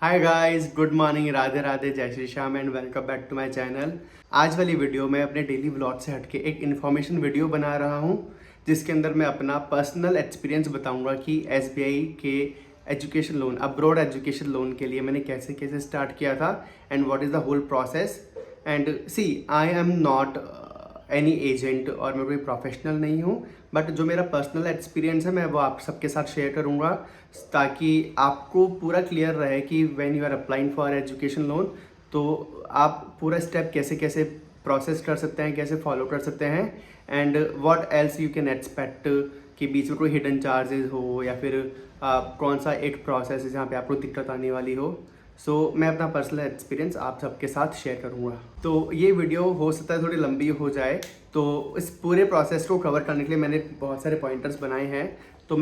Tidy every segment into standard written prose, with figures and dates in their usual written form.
Hi guys, good morning, Radhe Radhe, Jai Shri Shyam and welcome back to my channel. आज वाली video मैं अपने डेली व्लॉग से हटके एक इन्फॉर्मेशन वीडियो बना रहा हूँ जिसके अंदर मैं अपना पर्सनल एक्सपीरियंस बताऊंगा कि एसबीआई के education loan, abroad education loan के लिए मैंने कैसे कैसे स्टार्ट किया था and what is the whole process. And see, I am not any agent और मैं कोई प्रोफेशनल नहीं हूँ, बट जो मेरा पर्सनल एक्सपीरियंस है मैं वो आप सबके साथ शेयर करूँगा ताकि आपको पूरा क्लियर रहे कि when you are applying for education loan तो आप पूरा स्टेप कैसे कैसे प्रोसेस कर सकते हैं, कैसे फॉलो कर सकते हैं and what else you can expect कि बीच में कोई हिडन चार्जेस हो या फिर कौन सा एक प्रोसेस है जहाँ पे आपको दिक्कत आने वाली हो। मैं अपना पर्सनल एक्सपीरियंस आप सबके साथ शेयर करूँगा। तो ये वीडियो हो सकता है थोड़ी लंबी हो जाए, तो इस पूरे प्रोसेस को कवर करने के लिए मैंने बहुत सारे पॉइंटर्स बनाए हैं तो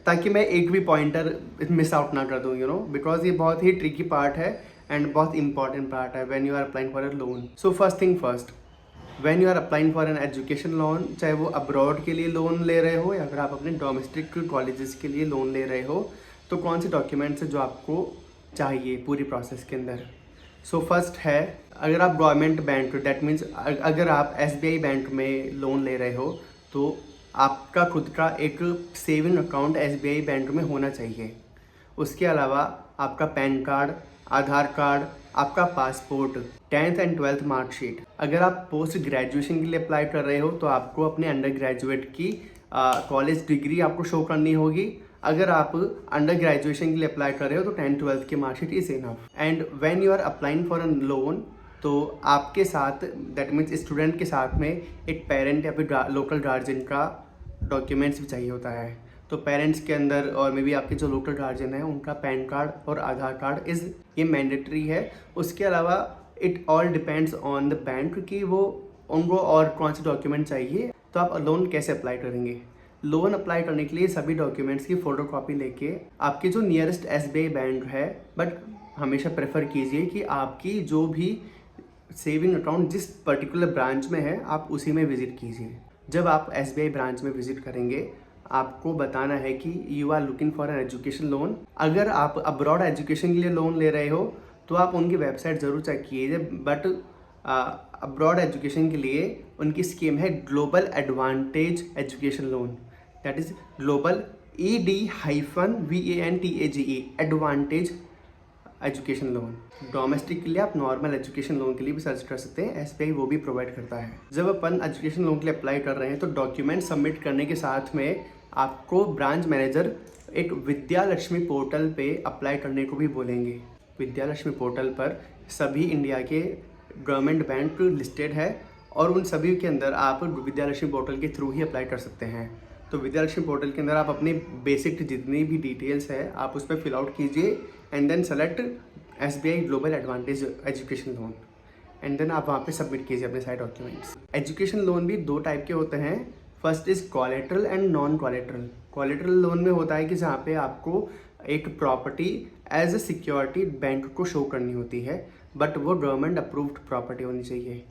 ताकि मैं एक भी पॉइंटर मिस आउट ना कर दूँ, बिकॉज ये बहुत ही ट्रिकी पार्ट है एंड बहुत इंपॉर्टेंट पार्ट है when you are applying for a loan. So first thing first, when you are applying for an education loan, चाहे वो अब्रॉड के लिए लोन ले रहे हो या फिर आप अपने डोमेस्टिक कॉलेजेस के लिए लोन ले रहे हो, तो कौन से डॉक्यूमेंट्स है जो आपको चाहिए पूरी प्रोसेस के अंदर। फर्स्ट है, अगर आप गवर्नमेंट बैंक, दैट मीन्स अगर आप एसबीआई बैंक में लोन ले रहे हो तो आपका खुद का एक सेविंग अकाउंट एसबीआई बैंक में होना चाहिए। उसके अलावा आपका पैन कार्ड, आधार कार्ड, आपका passport, 10th and 12th marksheet. अगर आप पोस्ट ग्रेजुएशन के लिए अप्लाई कर रहे हो तो आपको अपने अंडर ग्रेजुएट की कॉलेज डिग्री आपको शो करनी होगी। अगर आप अंडर ग्रेजुएशन के लिए अप्लाई कर रहे हो तो 10th-12th की marksheet is enough. And when you are applying for a loan तो आपके साथ, दैट मीन्स स्टूडेंट के साथ में एक पेरेंट या फिर लोकल गार्जियन का डॉक्यूमेंट्स भी चाहिए होता है। तो पेरेंट्स के अंदर और मे बी आपके जो लोकल गार्जियन है उनका पैन कार्ड और आधार कार्ड ये मैंडेटरी है। उसके अलावा it all depends on the bank कि वो उनको और कौन से डॉक्यूमेंट चाहिए, तो आप लोन कैसे अप्लाई करेंगे। लोन अप्लाई करने के लिए सभी डॉक्यूमेंट्स की फ़ोटोकॉपी लेके आपके जो नियरेस्ट एसबीआई बैंक है, बट हमेशा प्रेफर कीजिए कि आपकी जो भी सेविंग अकाउंट जिस पर्टिकुलर ब्रांच में है आप उसी में विज़िट कीजिए। जब आप एसबीआई ब्रांच में विज़िट करेंगे आपको बताना है कि you are looking for an education loan. अगर आप अब्रॉड एजुकेशन के लिए लोन ले रहे हो तो आप उनकी वेबसाइट ज़रूर चेक कीजिए, बट अब्रॉड एजुकेशन के लिए उनकी स्कीम है global advantage education loan, that is global ED-VANTAGE advantage education loan. Domestic के लिए आप नॉर्मल एजुकेशन लोन के लिए भी सर्च कर सकते हैं, एसबीआई वो भी प्रोवाइड करता है। जब अपन एजुकेशन लोन के लिए अप्लाई कर रहे हैं तो डॉक्यूमेंट सबमिट करने के साथ में आपको ब्रांच मैनेजर एक विद्या लक्ष्मी पोर्टल पे अप्लाई करने को भी बोलेंगे। विद्या लक्ष्मी पोर्टल पर सभी इंडिया के गवर्नमेंट बैंक लिस्टेड है और उन सभी के अंदर आप विद्या लक्ष्मी पोर्टल के थ्रू ही अप्लाई कर सकते हैं। तो विद्या लक्ष्मी पोर्टल के अंदर आप अपनी बेसिक जितनी भी डिटेल्स है आप उस पर फिल आउट कीजिए and then select SBI global advantage education loan and then आप वहाँ पे सबमिट कीजिए अपने सारे डॉक्यूमेंट्स। एजुकेशन लोन भी दो टाइप के होते हैं, first is collateral and non collateral. Collateral loan में होता है कि जहाँ पे आपको एक property as a security bank को शो करनी होती है, बट वो गवर्नमेंट अप्रूव्ड प्रॉपर्टी होनी चाहिए।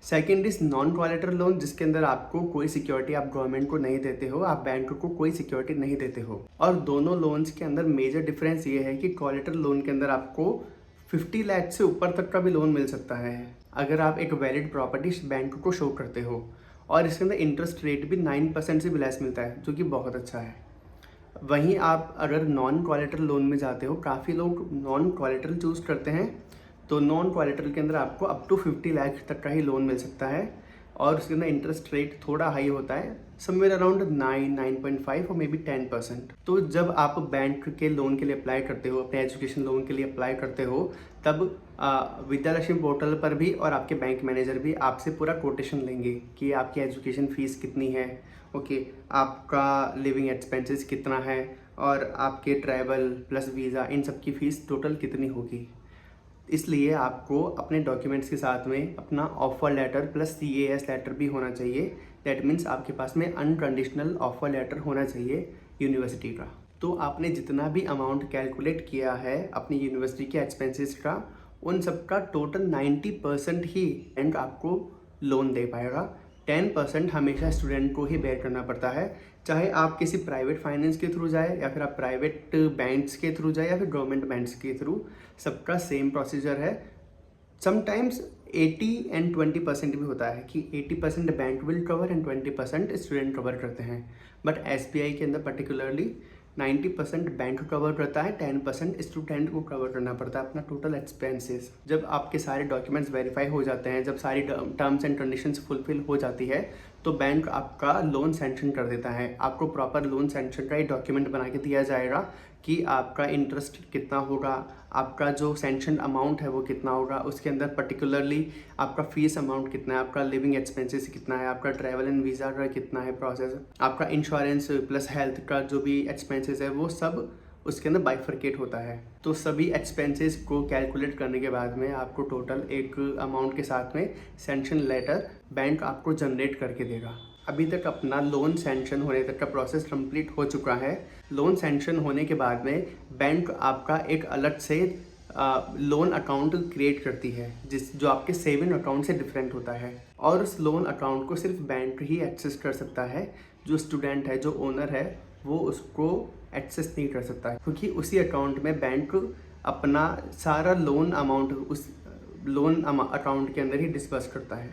Second is non collateral loan, जिसके अंदर आपको कोई सिक्योरिटी आप गवर्नमेंट को नहीं देते हो, आप बैंक को कोई सिक्योरिटी नहीं देते हो। और दोनों लोन्स के अंदर मेजर डिफरेंस ये है कि कोलेटरल लोन के अंदर आपको 50 लाख से ऊपर तक का भी लोन मिल सकता है अगर आप एक वैलिड प्रॉपर्टी बैंक को शो करते हो, और इसके अंदर इंटरेस्ट रेट भी 9% से भी लेस मिलता है, जो कि बहुत अच्छा है। वहीं आप अगर नॉन कोलेटरल लोन में जाते हो, काफ़ी लोग नॉन कोलेटरल चूज़ करते हैं, तो नॉन कोलेटरल के अंदर आपको अप टू 50 लाख तक का ही लोन मिल सकता है और उसके अंदर इंटरेस्ट रेट थोड़ा हाई होता है, समवेयर अराउंड 9.5 और मे बी 10%। तो जब आप बैंक के लोन के लिए अप्लाई करते हो, अपने एजुकेशन लोन के लिए अप्लाई करते हो, तब विद्या लक्ष्मी पोर्टल पर भी और आपके बैंक मैनेजर भी आपसे पूरा कोटेशन लेंगे कि आपकी एजुकेशन फ़ीस कितनी है, ओके, आपका लिविंग एक्सपेंसेस कितना है और आपके ट्रैवल प्लस वीज़ा इन सब की फ़ीस टोटल कितनी होगी। इसलिए आपको अपने डॉक्यूमेंट्स के साथ में अपना offer letter plus CAS letter भी होना चाहिए। दैट मीन्स आपके पास में अनकंडीशनल ऑफर लेटर होना चाहिए यूनिवर्सिटी का। तो आपने जितना भी अमाउंट कैलकुलेट किया है अपनी यूनिवर्सिटी के एक्सपेंसेस का, उन सब का टोटल 90% ही बैंक आपको लोन दे पाएगा। 10% हमेशा स्टूडेंट को ही बेयर करना पड़ता है, चाहे आप किसी प्राइवेट फाइनेंस के थ्रू जाए या फिर आप प्राइवेट बैंक्स के थ्रू जाए या फिर गवर्नमेंट बैंक्स के थ्रू, सबका सेम प्रोसीजर है। समटाइम्स 80 एंड 20% भी होता है कि 80% bank will cover and 20% student cover करते हैं, बट SBI के अंदर पर्टिकुलरली 90% बैंक कवर करता है, 10% स्टूडेंट को कवर करना पड़ता है अपना टोटल एक्सपेंसेस। जब आपके सारे डॉक्यूमेंट्स वेरीफाई हो जाते हैं, जब सारी टर्म्स एंड कंडीशंस फुलफिल हो जाती है, तो बैंक आपका लोन सैंक्शन कर देता है। आपको प्रॉपर लोन सैंक्शन का एक डॉक्यूमेंट बना के दिया जाएगा कि आपका इंटरेस्ट कितना होगा, आपका जो सैंक्शन अमाउंट है वो कितना होगा, उसके अंदर पर्टिकुलरली आपका फीस अमाउंट कितना है, आपका लिविंग एक्सपेंसेस कितना है, आपका ट्रैवल एंड वीज़ा का कितना है प्रोसेस, आपका इंश्योरेंस प्लस हेल्थ का जो भी एक्सपेंसेस है वो सब उसके अंदर बाइफरकेट होता है। तो सभी एक्सपेंसेस को कैलकुलेट करने के बाद में आपको टोटल एक अमाउंट के साथ में सैंक्शन लेटर बैंक आपको जनरेट करके देगा। अभी तक अपना लोन सैंक्शन होने तक का प्रोसेस कंप्लीट हो चुका है। लोन सैंक्शन होने के बाद में बैंक आपका एक अलग से लोन अकाउंट क्रिएट करती है जो आपके सेविंग अकाउंट से डिफरेंट होता है, और उस लोन अकाउंट को सिर्फ बैंक ही एक्सेस कर सकता है। जो स्टूडेंट है, जो ओनर है, वो उसको एक्सेस नहीं कर सकता है, क्योंकि उसी अकाउंट में बैंक अपना सारा लोन अमाउंट उस लोन अकाउंट के अंदर ही डिस्बर्स करता है।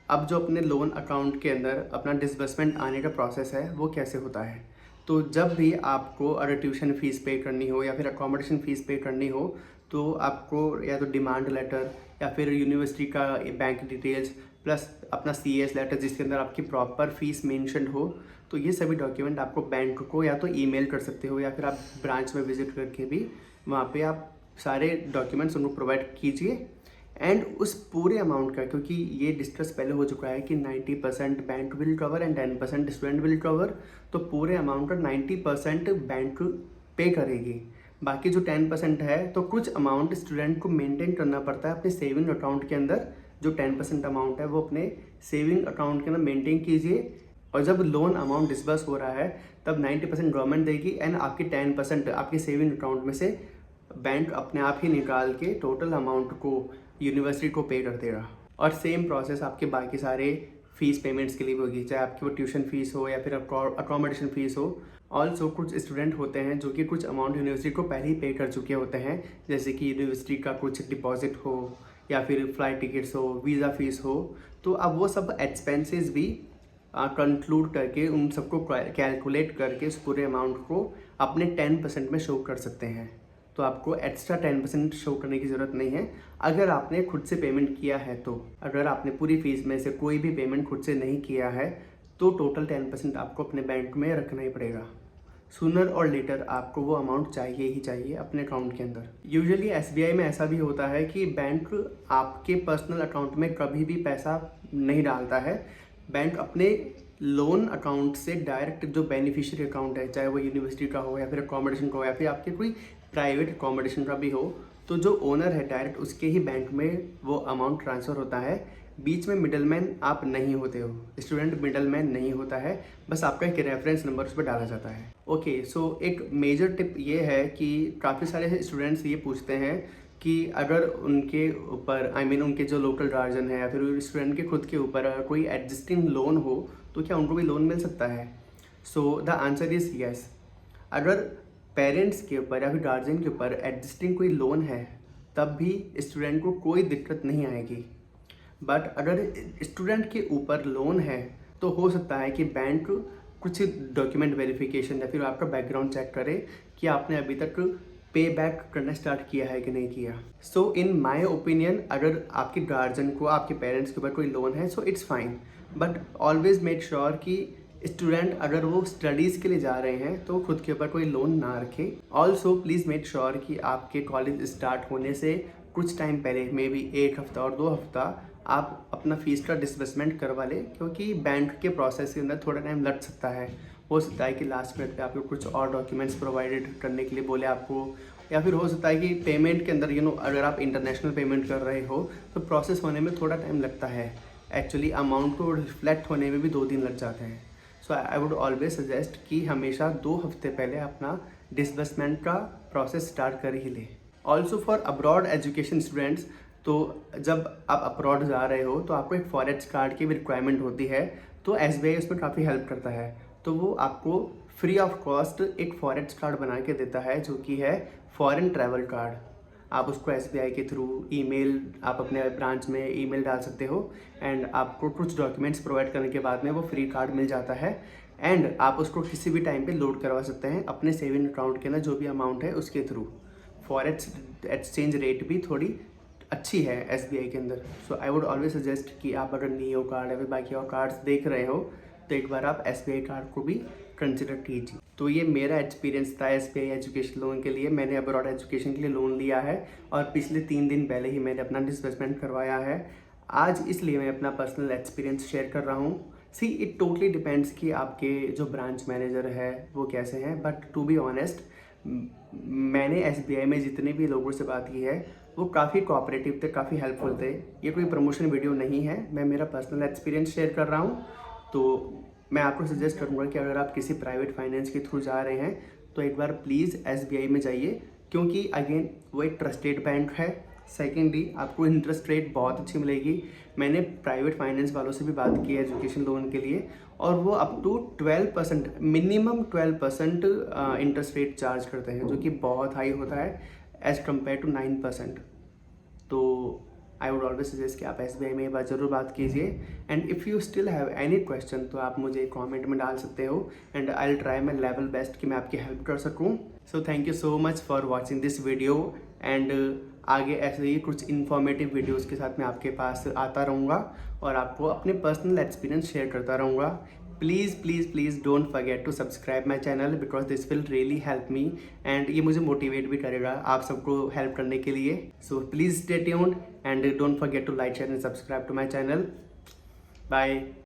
अब जो अपने लोन अकाउंट के अंदर अपना डिसबर्समेंट आने का प्रोसेस है वो कैसे होता है, तो जब भी आपको अगर ट्यूशन फ़ीस पे करनी हो या फिर अकोमोडेशन फ़ीस पे करनी हो, तो आपको या तो डिमांड लेटर या फिर यूनिवर्सिटी का बैंक डिटेल्स प्लस अपना CS लेटर जिसके अंदर आपकी प्रॉपर फीस मेंशन हो, तो ये सभी डॉक्यूमेंट आपको बैंक को या तो ईमेल कर सकते हो या फिर आप ब्रांच में विजिट करके भी वहाँ पे आप सारे डॉक्यूमेंट्स उनको प्रोवाइड कीजिए। एंड उस पूरे अमाउंट का, क्योंकि ये डिस्कस पहले हो चुका है कि 90% bank will cover and 10% student will cover, तो पूरे अमाउंट का 90% बैंक पे करेगी। बाकी जो 10% है तो कुछ अमाउंट स्टूडेंट को मेंटेन करना पड़ता है अपने सेविंग अकाउंट के अंदर। जो 10% अमाउंट है वो अपने सेविंग अकाउंट के अंदर मेंटेन कीजिए, और जब लोन अमाउंट डिस्बर्स हो रहा है तब 90% गवर्नमेंट देगी एंड आपकी 10% आपके सेविंग अकाउंट में से बैंक अपने आप ही निकाल के टोटल अमाउंट को यूनिवर्सिटी को पे कर देगा। और सेम प्रोसेस आपके बाकी सारे फीस पेमेंट्स के लिए होगी, चाहे आपकी वो ट्यूशन फीस हो या फिर अकोमोडेशन फीस हो। ऑल्सो कुछ स्टूडेंट होते हैं जो कि कुछ अमाउंट यूनिवर्सिटी को पहले ही पे कर चुके होते हैं, जैसे कि यूनिवर्सिटी का कुछ डिपॉजिट हो या फिर फ्लाइट टिकट्स हो, वीज़ा फीस हो, तो अब वो सब एक्सपेंसेस भी कंक्लूड करके उन सबको कैलकुलेट करके उस पूरे अमाउंट को अपने 10% में शो कर सकते हैं। तो आपको एक्स्ट्रा 10% शो करने की ज़रूरत नहीं है अगर आपने खुद से पेमेंट किया है। तो अगर आपने पूरी फीस में से कोई भी पेमेंट खुद से नहीं किया है तो टोटल 10% आपको अपने बैंक में रखना ही पड़ेगा। सूनर और लेटर आपको वो अमाउंट चाहिए ही चाहिए अपने अकाउंट के अंदर। यूजुअली SBI में ऐसा भी होता है कि बैंक आपके पर्सनल अकाउंट में कभी भी पैसा नहीं डालता है। बैंक अपने लोन अकाउंट से डायरेक्ट जो बेनिफिशियरी अकाउंट है, चाहे वो यूनिवर्सिटी का हो या फिर अकोमोडेशन का हो या फिर आपके कोई प्राइवेट अकोमोडेशन का भी हो, तो जो ओनर है डायरेक्ट उसके ही बैंक में वो अमाउंट ट्रांसफ़र होता है। बीच में मिडलमैन आप नहीं होते हो, स्टूडेंट मिडलमैन नहीं होता है, बस आपका एक रेफरेंस नंबर उस पर डाला जाता है। ओके, सो एक मेजर टिप ये है कि काफ़ी सारे स्टूडेंट्स ये पूछते हैं कि अगर उनके ऊपर उनके जो लोकल गार्जियन है या फिर स्टूडेंट के खुद के ऊपर अगर कोई एग्जिस्टिंग लोन हो तो क्या उनको भी लोन मिल सकता है। So the answer is yes. अगर पेरेंट्स के ऊपर या फिर गार्जियन के ऊपर एग्जिस्टिंग कोई लोन है तब भी स्टूडेंट को कोई दिक्कत नहीं आएगी। बट अगर स्टूडेंट के ऊपर लोन है तो हो सकता है कि बैंक कुछ डॉक्यूमेंट वेरिफिकेशन या फिर आपका बैकग्राउंड चेक करे कि आपने अभी तक पे बैक करना स्टार्ट किया है कि नहीं किया। सो इन माय ओपिनियन अगर आपके गार्जियन को, आपके पेरेंट्स के ऊपर कोई लोन है so it's fine, but always make sure कि स्टूडेंट अगर वो स्टडीज़ के लिए जा रहे हैं तो खुद के ऊपर कोई लोन ना रखे। ऑल्सो प्लीज़ मेक श्योर कि आपके कॉलेज स्टार्ट होने से कुछ टाइम पहले, मे बी 1 हफ्ता और 2 हफ्ता, आप अपना फीस का डिसबर्समेंट करवा लें, क्योंकि बैंक के प्रोसेस के अंदर थोड़ा टाइम लग सकता है। हो सकता है कि लास्ट मिनट पे आपको कुछ और डॉक्यूमेंट्स प्रोवाइडेड करने के लिए बोले आपको, या फिर हो सकता है कि पेमेंट के अंदर अगर आप इंटरनेशनल पेमेंट कर रहे हो तो प्रोसेस होने में थोड़ा टाइम लगता है। एक्चुअली अमाउंट को रिफ्लेक्ट होने में भी 2 दिन लग जाते हैं। सो आई वुड ऑलवेज सजेस्ट कि हमेशा 2 हफ्ते पहले अपना डिसबर्समेंट का प्रोसेस स्टार्ट कर ही ले। Also for abroad education students, तो जब आप अब्रॉड जा रहे हो तो आपको एक फॉरेक्स कार्ड की भी रिक्वायरमेंट होती है, तो SBI उसमें काफ़ी हेल्प करता है। तो वो आपको फ्री ऑफ कॉस्ट एक फॉरेक्स कार्ड बना के देता है, जो कि है फॉरेन ट्रैवल कार्ड। आप उसको SBI के थ्रू ईमेल, आप अपने ब्रांच में ईमेल डाल सकते हो एंड आपको कुछ डॉक्यूमेंट्स प्रोवाइड करने के बाद में वो फ्री कार्ड मिल जाता है एंड आप उसको किसी भी टाइम पे लोड करवा सकते हैं अपने सेविंग अकाउंट के ना जो भी अमाउंट है उसके थ्रू। फॉरेक्स एक्सचेंज रेट भी थोड़ी अच्छी है SBI के अंदर। सो आई वुड ऑलवेज सजेस्ट कि आप अगर नियो कार्ड या फिर बाकी और कार्ड्स देख रहे हो तो एक बार आप SBI कार्ड को भी कंसिडर कीजिए। तो ये मेरा एक्सपीरियंस था SBI एजुकेशन लोन के लिए। मैंने अब्रॉड एजुकेशन के लिए लोन लिया है और पिछले 3 दिन पहले ही मैंने अपना डिसबर्समेंट करवाया है। आज इसलिए मैं अपना पर्सनल एक्सपीरियंस शेयर कर रहा हूँ। सी इट टोटली डिपेंड्स कि आपके जो ब्रांच मैनेजर है वो कैसे हैं, बट टू बी ऑनेस्ट मैंने SBI में जितने भी लोगों से बात की है वो काफ़ी कोऑपरेटिव थे, काफ़ी हेल्पफुल थे। ये कोई प्रमोशन वीडियो नहीं है, मैं मेरा पर्सनल एक्सपीरियंस शेयर कर रहा हूँ। तो मैं आपको सजेस्ट करूँगा कि अगर आप किसी प्राइवेट फाइनेंस के थ्रू जा रहे हैं तो एक बार प्लीज़ SBI में जाइए, क्योंकि अगेन वो एक ट्रस्टेड बैंक है। सेकेंडली आपको इंटरेस्ट रेट बहुत अच्छी मिलेगी। मैंने प्राइवेट फाइनेंस वालों से भी बात की है एजुकेशन लोन के लिए और वो up to 12% minimum 12% interest rate charge करते हैं, जो कि बहुत हाई होता है एज़ कम्पेयर टू 9%। तो आई वुड ऑलवेज सजेस्ट कि आप SBI में एक बार ज़रूर बात कीजिए and if you still have any question तो आप मुझे कमेंट में डाल सकते हो and I will try my level best कि मैं आपकी हेल्प कर सकूं। So thank you so much for watching this video and आगे ऐसे ही कुछ इन्फॉर्मेटिव वीडियोज़ के साथ मैं आपके पास आता रहूँगा और आपको अपने पर्सनल एक्सपीरियंस शेयर करता रहूँगा। Please please please don't forget to subscribe my channel because this will really help me and ये मुझे मोटिवेट भी करेगा आप सबको हेल्प करने के लिए। So please stay tuned and don't forget to like share and subscribe to my channel. Bye.